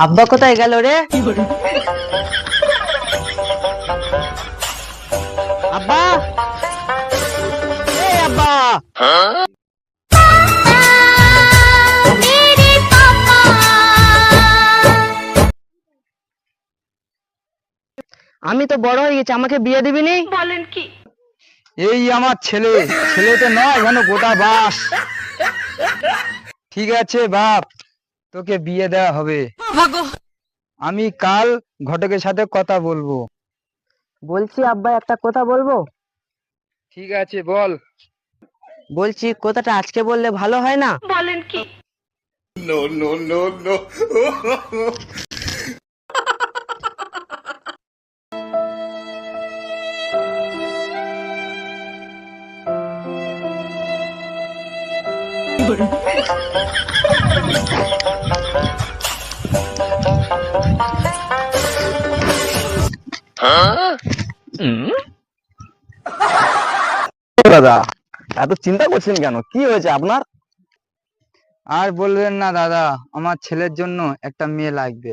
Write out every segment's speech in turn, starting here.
আব্বা কোথায় গেল রে? আব্বা, এই আব্বা। আমি তো বড় হয়ে গেছি, আমাকে বিয়ে দিবি নি? বলেন কি? এই আমার ছেলে, ছেলে তো নয় যেন গোটা বাস। ঠিক আছে বাপ, তোকে বিয়ে দেওয়া হবে। আমি কাল ঘটকের সাথে কথা বলবো। বলছি আব্বা, একটা কথা বলবো। ঠিক আছে বল। বলছি কথাটা আজকে বললে ভালো হয় না? বলেন কি? দাদা, এত চিন্তা করছেন কেন? কি হয়েছে আপনার? আর বলবেন না দাদা, আমার ছেলের জন্য একটা মেয়ে লাগবে।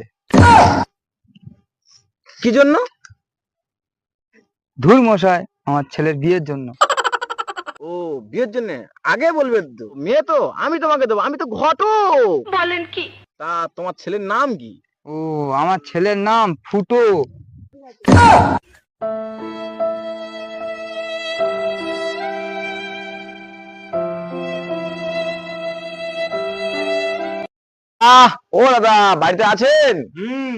কি জন্য? ধুর মশাই, আমার ছেলের বিয়ের জন্য। ও, বিয়ের জন্য? আগে বলবেন তো। মেয়ে তো আমি তোমাকে দেবো, আমি তো ঘটক। বলেন কি? তা তোমার ছেলের নাম কি? ও, আমার ছেলের নাম ফুটো। ও দাদা, বাড়িতে আছেন?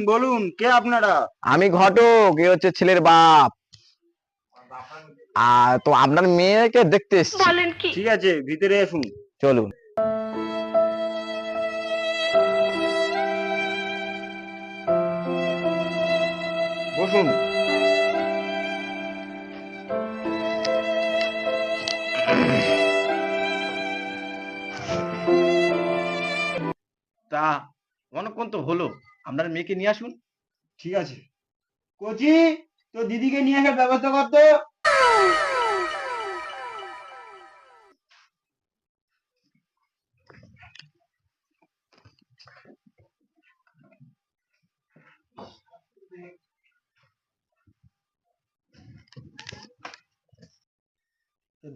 বলুন, কে আপনারা? আমি ঘটক, এ হচ্ছে ছেলের বাপ। আর তো আপনার মেয়েকে দেখতে এসেছি। বলেন কি? ঠিক আছে, ভিতরে আসুন। চলুন। বসুন। তা অনেকক্ষণ তো হলো, আপনার মেয়েকে নিয়ে আসুন। ঠিক আছে। কোচি, তো দিদিকে নিয়ে আসার ব্যবস্থা করতো।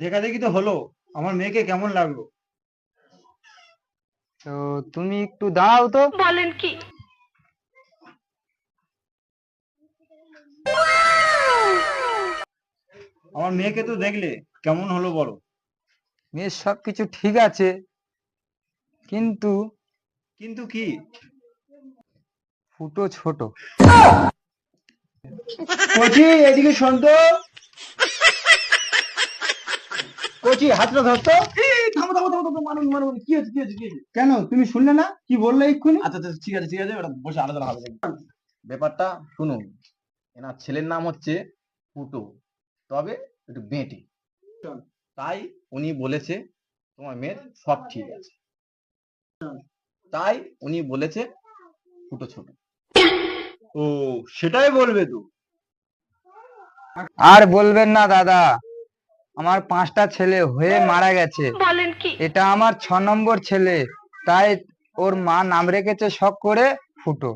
দেখা দেখি তো হলো, আমার মেয়েকে কেমন লাগলো? তো তুমি একটু দাঁড়াও তো। বলেন কি? আমার মেয়েকে তো দেখলে, কেমন হলো বলো? মেয়ের সবকিছু ঠিক আছে, কিন্তু কিন্তু কি? ফুটো ছোট। কোচি, এদিকে শোন তো। কোচি, হাতটা ধরতো। থামো থামো থামো থামো, মানুন মানুন, কি হচ্ছে কি হচ্ছে কি হচ্ছে? কেন তুমি শুনলে না কি বললে এক্ষুনি? আচ্ছা আচ্ছা, ঠিক আছে ঠিক আছে, ওটা বসে আলোচনা হবে। ব্যাপারটা শুনুন, এনার ছেলের নাম হচ্ছে ফুটো, তবে একটু বেঁটে। তাই উনি বলেছে তোমার মেয়ের সব ঠিক আছে, তাই উনি বলেছে ফুটো ছোট। ও, সেটাই বলবে তো। আর বলবেন না দাদা, আমার 5টা ছেলে হয়ে মারা গেছে। বলেন কি? এটা আমার 6 নম্বর ছেলে, তাই ওর মা নাম রেখেছে শখ করে ফুটো।